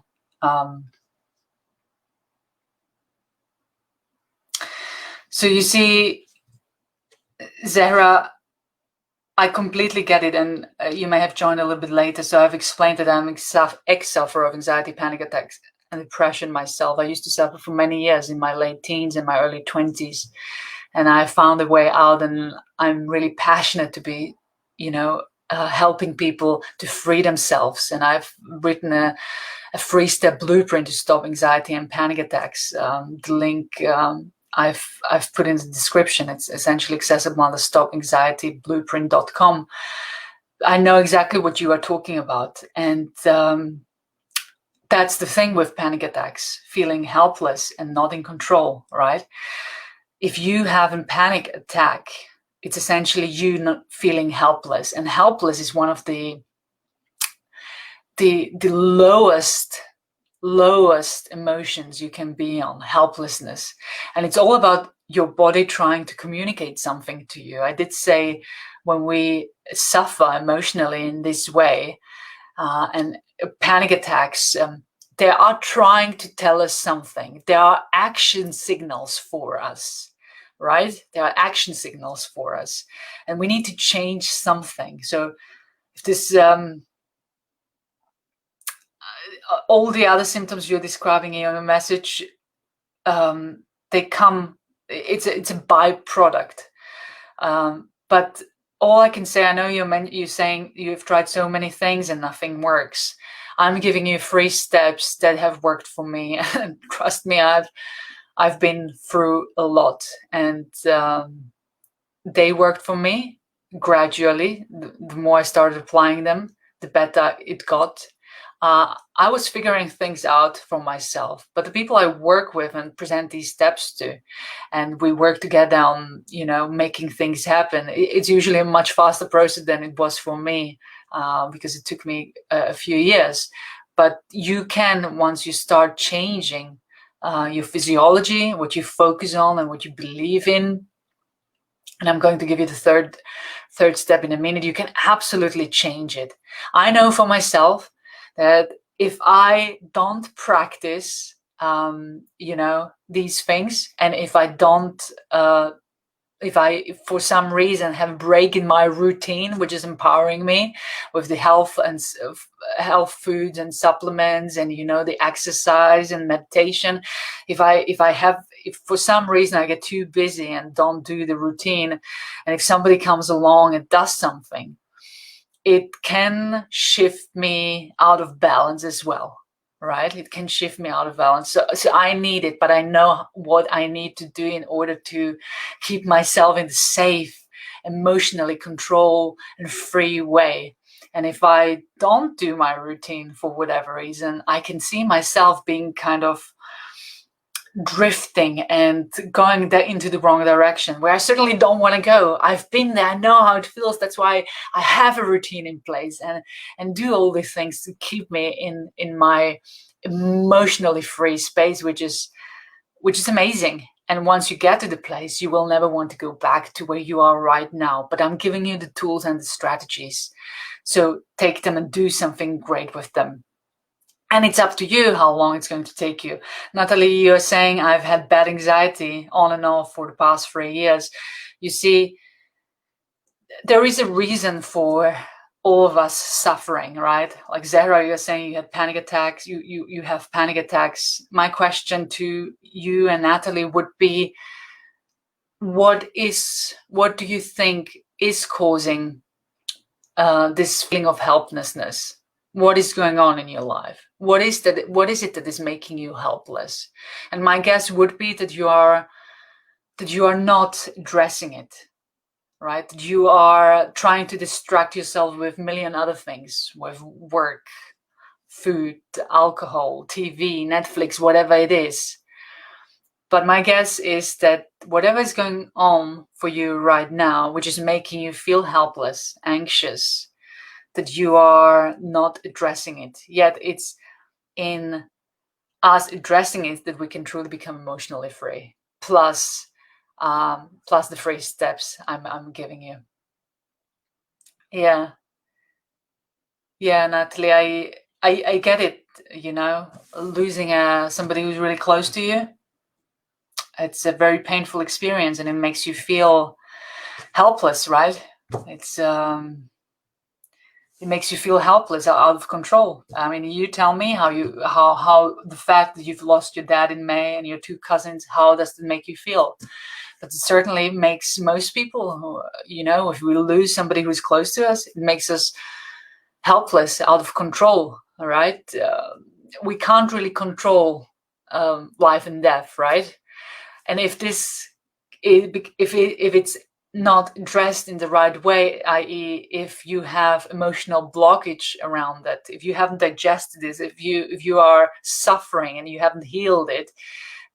So you see, Zahra, I completely get it, and you may have joined a little bit later, so I've explained that I'm ex-sufferer of anxiety, panic attacks, and depression myself. I used to suffer for many years in my late teens and my early 20s, and I found a way out, and I'm really passionate to be, helping people to free themselves. And I've written a 3-step blueprint to stop anxiety and panic attacks. The link I've put in the description. It's essentially accessible on the stopanxietyblueprint.com. I know exactly what you are talking about. And that's the thing with panic attacks, feeling helpless and not in control, right? If you have a panic attack, it's essentially you not feeling helpless. And helpless is one of the lowest emotions you can be on, helplessness. And it's all about your body trying to communicate something to you. I did say when we suffer emotionally in this way, and panic attacks, they are trying to tell us something. There are action signals for us, right? There are action signals for us, and we need to change something. So if this all the other symptoms you're describing in your message, they come, it's a byproduct. But all I can say, I know you're saying you've tried so many things and nothing works. I'm giving you 3 steps that have worked for me. And trust me, I've been through a lot, and they worked for me gradually. The more I started applying them, the better it got. I was figuring things out for myself, but the people I work with and present these steps to, and we work together on, making things happen. It's usually a much faster process than it was for me, because it took me a few years. But you can, once you start changing your physiology, what you focus on and what you believe in, and I'm going to give you the third step in a minute, you can absolutely change it. I know for myself that if I don't practice, these things, and if I don't, if for some reason have a break in my routine, which is empowering me with the health foods and supplements, and the exercise and meditation, if for some reason I get too busy and don't do the routine, and if somebody comes along and does something, it can shift me out of balance as well, right? It can shift me out of balance. So I need it, but I know what I need to do in order to keep myself in the safe, emotionally control and free way. And if I don't do my routine for whatever reason, I can see myself being kind of drifting and going into the wrong direction, where I certainly don't want to go. I've been there. I know how it feels. That's why I have a routine in place and do all these things to keep me in my emotionally free space, which is amazing. And once you get to the place, you will never want to go back to where you are right now. But I'm giving you the tools and the strategies. So take them and do something great with them. And it's up to you how long it's going to take you. Natalie, you're saying I've had bad anxiety on and off for the past 3 years. You see, there is a reason for all of us suffering, right? Like Zahra, you're saying you had panic attacks, you have panic attacks. My question to you and Natalie would be, what do you think is causing this feeling of helplessness? What is going on in your life? What is it that is making you helpless? And my guess would be that you are not addressing it, right? That you are trying to distract yourself with a million other things, with work, food, alcohol, TV, Netflix, whatever it is. But my guess is that whatever is going on for you right now, which is making you feel helpless, anxious, that you are not addressing it. Yet it's in us addressing it that we can truly become emotionally free. Plus the 3 steps I'm giving you. Yeah, Natalie, I get it. Losing somebody who's really close to you, it's a very painful experience, and it makes you feel helpless, right? It makes you feel helpless, out of control. I mean, you tell me how the fact that you've lost your dad in May and your 2 cousins, how does it make you feel? But it certainly makes most people, if we lose somebody who's close to us, it makes us helpless, out of control. All right, we can't really control life and death, right? And if it's not addressed in the right way, i.e., if you have emotional blockage around that, if you haven't digested this, if you are suffering and you haven't healed it,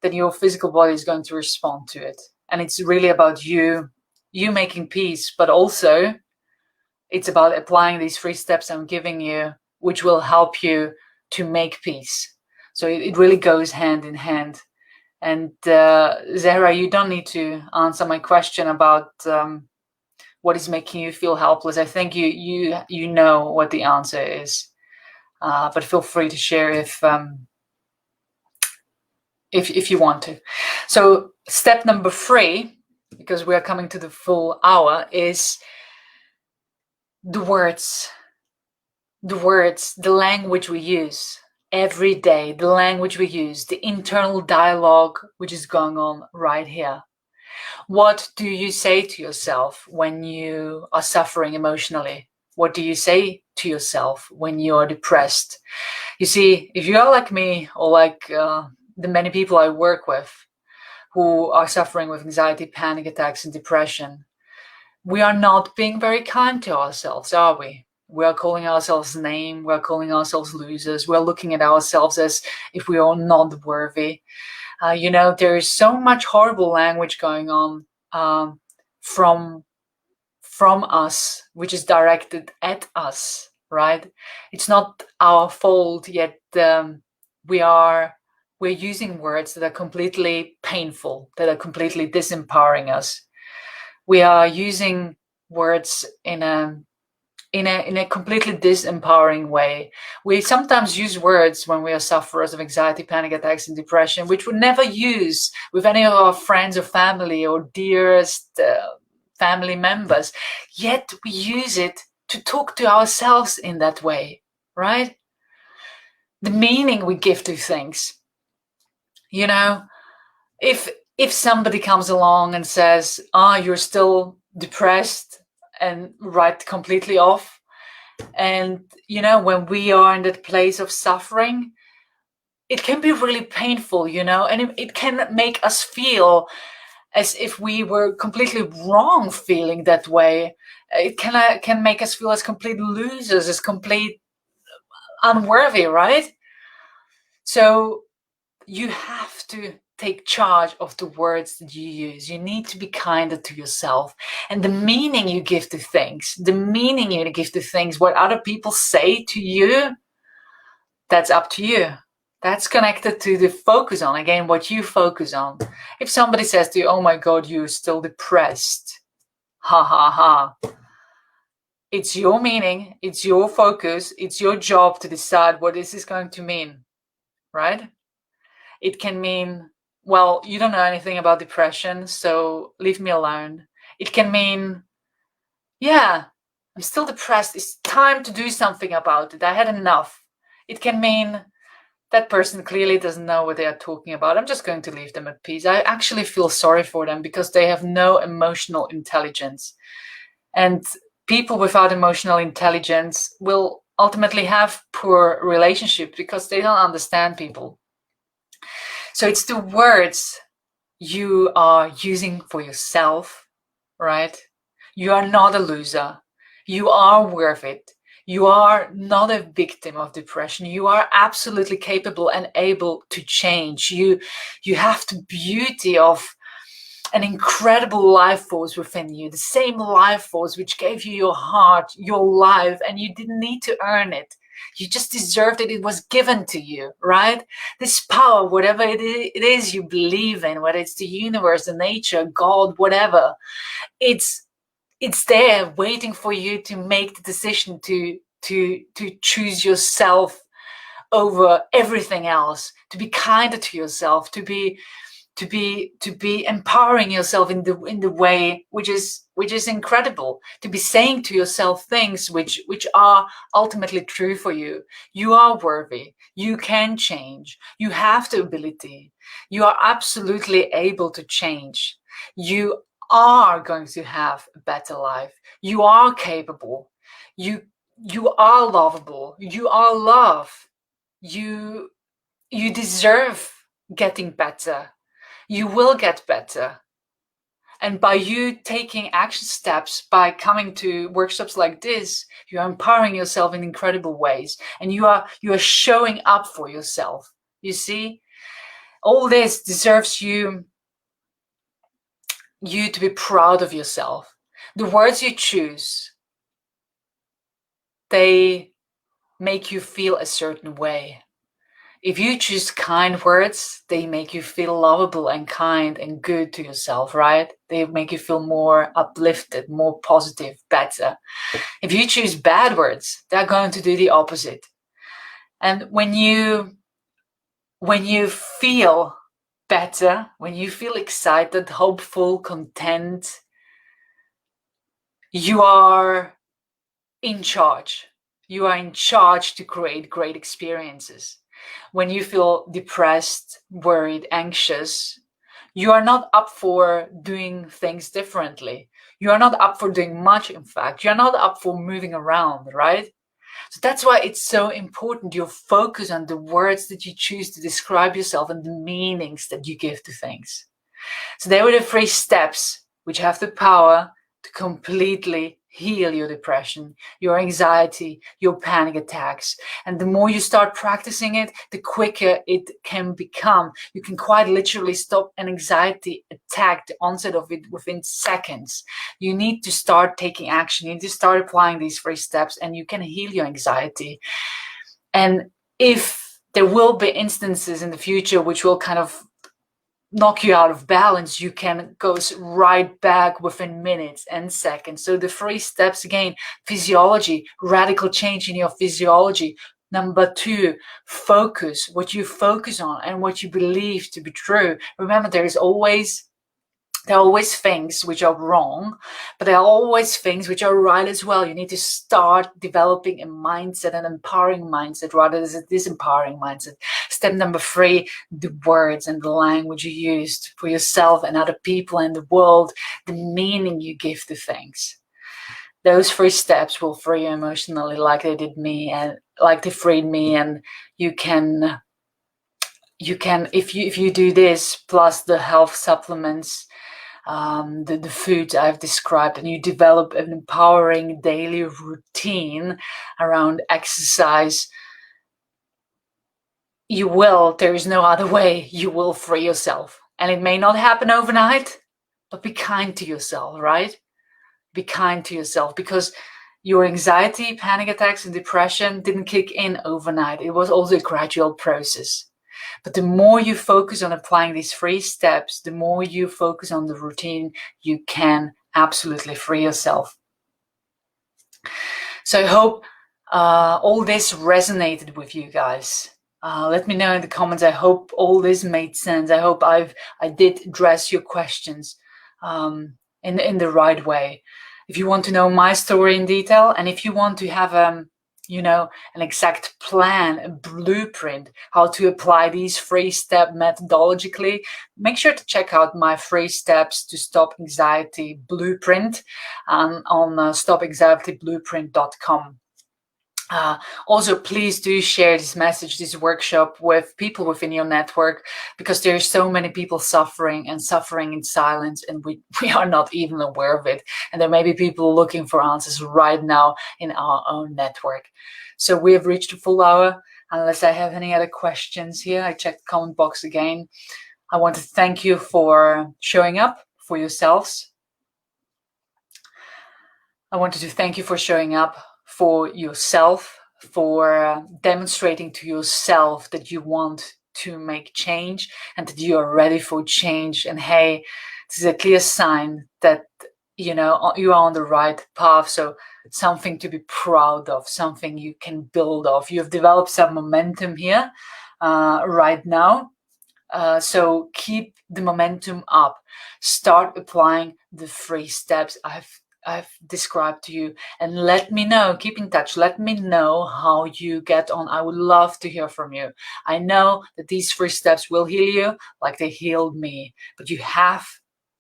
then your physical body is going to respond to it. And it's really about you making peace, but also it's about applying these 3 steps I'm giving you, which will help you to make peace. So it really goes hand in hand. And Zahra, you don't need to answer my question about what is making you feel helpless. I think you know what the answer is, but feel free to share if you want to. So step number 3, because we are coming to the full hour, is the words, the language we use every day, the language we use, the internal dialogue which is going on right here. What do you say to yourself when you are suffering emotionally? What do you say to yourself when you are depressed? You see, if you are like me, or like the many people I work with who are suffering with anxiety, panic attacks, and depression, we are not being very kind to ourselves, are we? We are calling ourselves names, we are calling ourselves losers, we are looking at ourselves as if we are not worthy. There is so much horrible language going on from us, which is directed at us, right? It's not our fault, yet we're using words that are completely painful, that are completely disempowering us. We are using words in a completely disempowering way. We sometimes use words when we are sufferers of anxiety, panic attacks, and depression, which we never use with any of our friends or family or dearest family members. Yet we use it to talk to ourselves in that way, right? The meaning we give to things. If somebody comes along and says, you're still depressed, and write completely off, and when we are in that place of suffering, it can be really painful, and it can make us feel as if we were completely wrong feeling that way. It can make us feel as complete losers, as complete unworthy, right? So you have to take charge of the words that you use. You need to be kinder to yourself. And the meaning you give to things, what other people say to you, that's up to you. That's connected to the focus on, again, what you focus on. If somebody says to you, oh my God, you're still depressed, ha ha ha. It's your meaning, it's your focus, it's your job to decide what this is going to mean, right? It can mean, well, you don't know anything about depression, so leave me alone. It can mean, yeah, I'm still depressed. It's time to do something about it. I had enough. It can mean that person clearly doesn't know what they are talking about. I'm just going to leave them at peace. I actually feel sorry for them because they have no emotional intelligence. And people without emotional intelligence will ultimately have poor relationships because they don't understand people. So it's the words you are using for yourself, right? You are not a loser. You are worth it. You are not a victim of depression. You are absolutely capable and able to change. You have the beauty of an incredible life force within you, the same life force which gave you your heart, your life, and you didn't need to earn it. You just deserved it. It was given to you, right? This power, whatever it is you believe in, whether it's the universe, the nature, God, whatever, it's there waiting for you to make the decision to choose yourself over everything else, to be kinder to yourself, to be empowering yourself in the way which is incredible, to be saying to yourself things which are ultimately true for you. You are worthy. You can change. You have the ability. You are absolutely able to change. You are going to have a better life. You are capable. You are lovable. You are love. You deserve getting better. You will get better. And by you taking action steps, by coming to workshops like this, you are empowering yourself in incredible ways. And you are showing up for yourself. You see, all this deserves you to be proud of yourself. The words you choose, they make you feel a certain way. If you choose kind words, they make you feel lovable and kind and good to yourself, right? They make you feel more uplifted, more positive, better. If you choose bad words, they're going to do the opposite. And when you feel better, when you feel excited, hopeful, content, you are in charge. You are in charge to create great experiences. When you feel depressed, worried, anxious, you are not up for doing things differently. You are not up for doing much, in fact. You're not up for moving around, right? So that's why it's so important you focus on the words that you choose to describe yourself and the meanings that you give to things. So there were the 3 steps which have the power to completely heal your depression, your anxiety, your panic attacks. And the more you start practicing it, the quicker it can become. You can quite literally stop an anxiety attack, the onset of it, within seconds. You need to start taking action. You need to start applying these 3 steps and you can heal your anxiety. And if there will be instances in the future which will kind of knock you out of balance, you can go right back within minutes and seconds. So the 3 steps again: physiology, radical change in your physiology. Number 2, focus, what you focus on and what you believe to be true. Remember, there are always things which are wrong, but there are always things which are right as well. You need to start developing a mindset, an empowering mindset, rather than a disempowering mindset. Step number 3, the words and the language you use for yourself and other people and the world, the meaning you give to things. Those 3 steps will free you emotionally, like they did me and like they freed me. And you can, if you do this plus the health supplements, the foods I've described, and you develop an empowering daily routine around exercise, there is no other way, you will free yourself. And it may not happen overnight, but be kind to yourself, right? Be kind to yourself, because your anxiety, panic attacks, and depression didn't kick in overnight. It was also a gradual process. But the more you focus on applying these 3 steps, the more you focus on the routine, you can absolutely free yourself. So I hope all this resonated with you guys. Let me know in the comments. I hope all this made sense. I hope I did address your questions in the right way. if you want to know my story in detail, and if you want to have an exact plan, a blueprint, how to apply these 3-step methodologically, make sure to check out my 3 steps to stop anxiety blueprint on stopanxietyblueprint.com. Also, please do share this message, this workshop with people within your network, because there are so many people suffering in silence, and we are not even aware of it. And there may be people looking for answers right now in our own network. So we have reached a full hour. Unless I have any other questions here, I check the comment box again. I want to thank you for showing up for yourselves. I wanted to thank you for showing up for yourself, for demonstrating to yourself that you want to make change and that you are ready for change. And hey, this is a clear sign that you are on the right path. So something to be proud of, something you can build off. You have developed some momentum here right now. So keep the momentum up. Start applying the 3 steps I've described to you, and let me know, keep in touch, let me know how you get on. I would love to hear from you. I know that these 3 steps will heal you like they healed me, but you have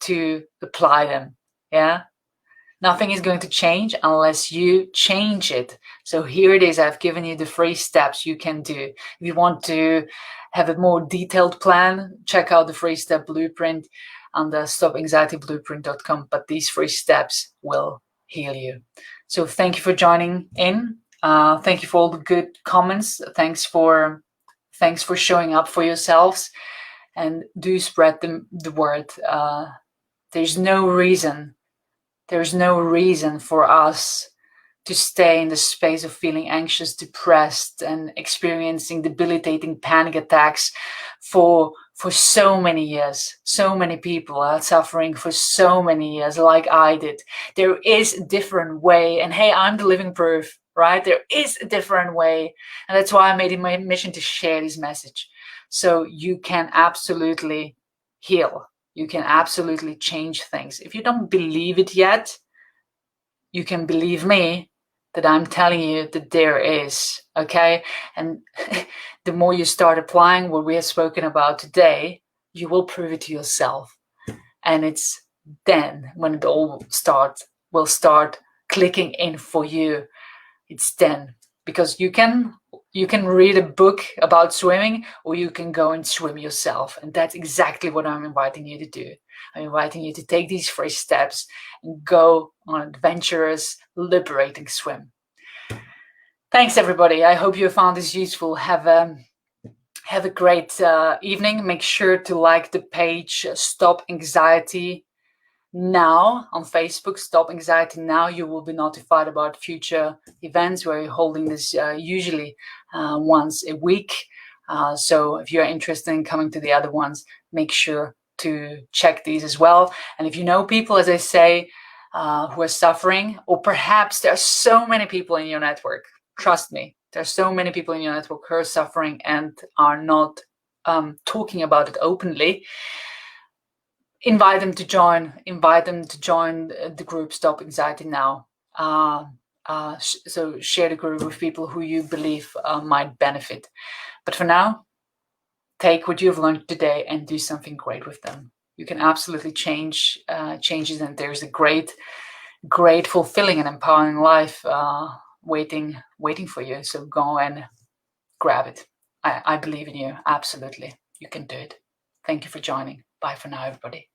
to apply them. Yeah, nothing is going to change unless you change it. So here it is. I've given you the 3 steps you can do. If you want to have a more detailed plan, check out the 3-step blueprint on the stopanxietyblueprint.com. But these 3 steps will heal you. So thank you for joining in. Thank you for all the good comments. Thanks for showing up for yourselves, and do spread the word. There's no reason for us to stay in the space of feeling anxious, depressed, and experiencing debilitating panic attacks for so many years. So many people are suffering for so many years, like I did. There is a different way, and hey, I'm the living proof, right? There is a different way, and that's why I made it my mission to share this message. So you can absolutely heal. You can absolutely change things. If you don't believe it yet, you can believe me that I'm telling you that there is, okay? And the more you start applying what we have spoken about today, you will prove it to yourself. And it's then when it all will start clicking in for you. It's then, because you can read a book about swimming, or you can go and swim yourself. And that's exactly what I'm inviting you to do. I'm inviting you to take these 3 steps and go on an adventurous, liberating swim. Thanks, everybody. I hope you found this useful. Have a great evening. Make sure to like the page Stop Anxiety Now on Facebook. Stop Anxiety Now. You will be notified about future events. We're holding this usually once a week. So if you're interested in coming to the other ones, make sure to check these as well. And if you know people, as I say, who are suffering, or perhaps there are so many people in your network, trust me, there are so many people in your network who are suffering and are not talking about it openly. Invite them to join the group Stop Anxiety Now. So share the group with people who you believe might benefit. But for now, take what you've learned today and do something great with them. You can absolutely change changes, and there's a great, fulfilling and empowering life waiting for you. So go and grab it. I believe in you. Absolutely. You can do it. Thank you for joining. Bye for now, everybody.